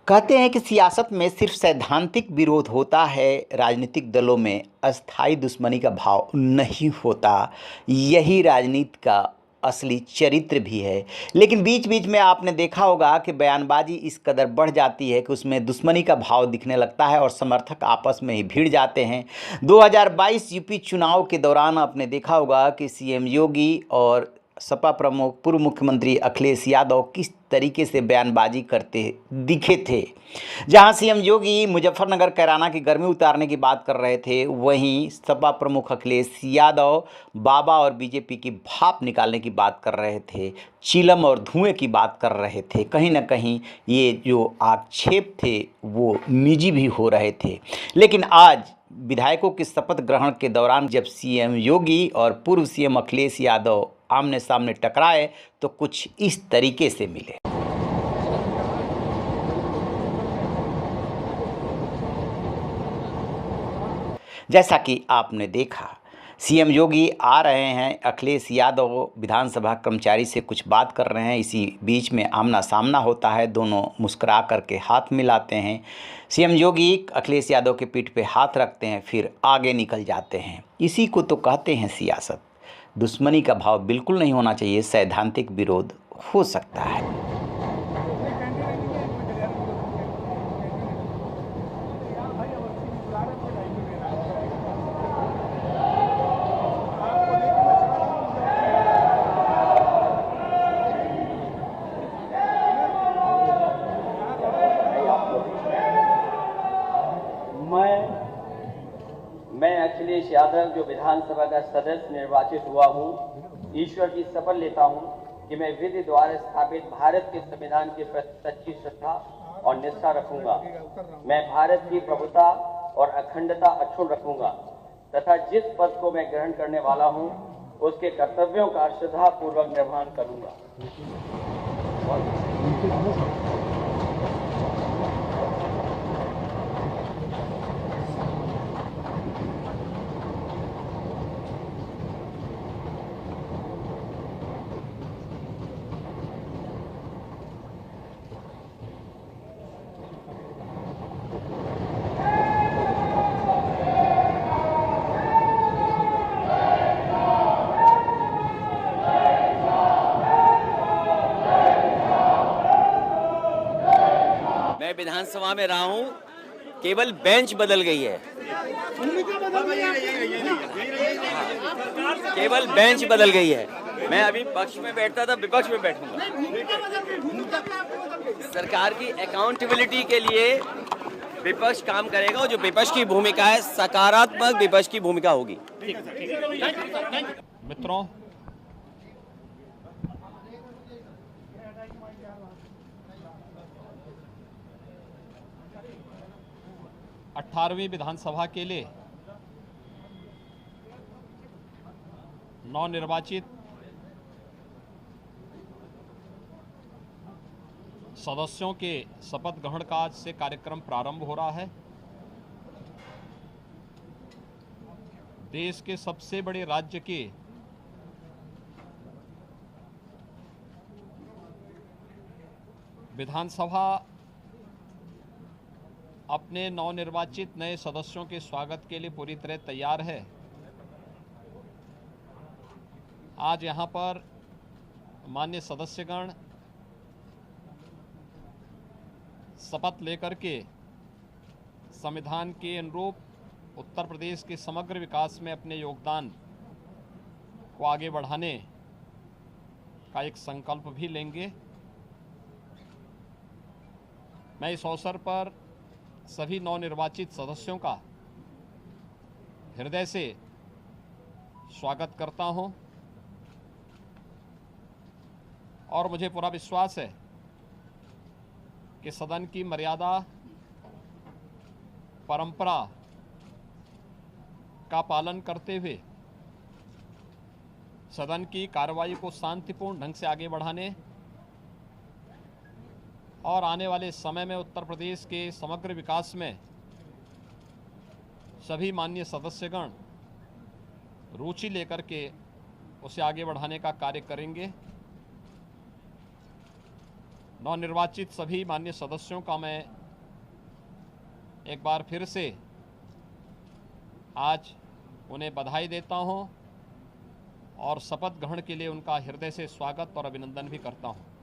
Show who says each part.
Speaker 1: कहते हैं कि सियासत में सिर्फ सैद्धांतिक विरोध होता है, राजनीतिक दलों में अस्थायी दुश्मनी का भाव नहीं होता। यही राजनीति का असली चरित्र भी है। लेकिन बीच-बीच में आपने देखा होगा कि बयानबाजी इस कदर बढ़ जाती है कि उसमें दुश्मनी का भाव दिखने लगता है और समर्थक आपस में ही भिड़ जाते हैं। 2022 यूपी चुनाव के दौरान आपने देखा होगा कि सीएम योगी और सपा प्रमुख पूर्व मुख्यमंत्री अखिलेश यादव किस तरीके से बयानबाजी करते दिखे थे। जहां सीएम योगी मुजफ्फरनगर कैराना की गर्मी उतारने की बात कर रहे थे, वहीं सपा प्रमुख अखिलेश यादव बाबा और बीजेपी की भाप निकालने की बात कर रहे थे, चिलम और धुएं की बात कर रहे थे। कहीं ना कहीं ये जो आक्षेप थे वो निजी भी हो रहे थे। लेकिन आज विधायकों के शपथ ग्रहण के दौरान जब सीएम योगी और पूर्व सीएम अखिलेश यादव आमने सामने टकराए तो कुछ इस तरीके से मिले। जैसा कि आपने देखा, सीएम योगी आ रहे हैं, अखिलेश यादव विधानसभा कर्मचारी से कुछ बात कर रहे हैं। इसी बीच में आमना सामना होता है, दोनों मुस्कुरा करके हाथ मिलाते हैं। सीएम योगी अखिलेश यादव के पीठ पे हाथ रखते हैं, फिर आगे निकल जाते हैं। इसी को तो कहते हैं सियासत। दुश्मनी का भाव बिल्कुल नहीं होना चाहिए, सैद्धांतिक विरोध हो सकता है।
Speaker 2: मैं अखिलेश यादव जो विधानसभा का सदस्य निर्वाचित हुआ हूँ, ईश्वर की शपथ लेता हूँ कि मैं विधि द्वारा स्थापित भारत के संविधान के प्रति सच्ची श्रद्धा और निष्ठा रखूंगा। मैं भारत की प्रभुता और अखंडता अक्षुण्ण रखूंगा तथा जिस पद को मैं ग्रहण करने वाला हूँ उसके कर्तव्यों का श्रद्धापूर्वक निर्वहन करूंगा।
Speaker 3: मैं विधानसभा में रहा हूं, केवल बेंच बदल गई है। केवल बेंच बदल गई है। मैं अभी पक्ष में बैठता था, विपक्ष में बैठूंगा। सरकार की अकाउंटेबिलिटी के लिए विपक्ष काम करेगा और जो विपक्ष की भूमिका है, सकारात्मक विपक्ष की भूमिका होगी।
Speaker 4: मित्रों, अठारहवीं विधानसभा के लिए नवनिर्वाचित सदस्यों के शपथ ग्रहण का आज से कार्यक्रम प्रारंभ हो रहा है। देश के सबसे बड़े राज्य के विधानसभा अपने नवनिर्वाचित नए सदस्यों के स्वागत के लिए पूरी तरह तैयार है। आज यहाँ पर माननीय सदस्यगण शपथ लेकर के संविधान के अनुरूप उत्तर प्रदेश के समग्र विकास में अपने योगदान को आगे बढ़ाने का एक संकल्प भी लेंगे। मैं इस अवसर पर सभी नवनिर्वाचित सदस्यों का हृदय से स्वागत करता हूं और मुझे पूरा विश्वास है कि सदन की मर्यादा, परंपरा का पालन करते हुए सदन की कार्रवाई को शांतिपूर्ण ढंग से आगे बढ़ाने और आने वाले समय में उत्तर प्रदेश के समग्र विकास में सभी माननीय सदस्यगण रुचि लेकर के उसे आगे बढ़ाने का कार्य करेंगे। नवनिर्वाचित सभी माननीय सदस्यों का मैं एक बार फिर से आज उन्हें बधाई देता हूं और शपथ ग्रहण के लिए उनका हृदय से स्वागत और अभिनंदन भी करता हूं।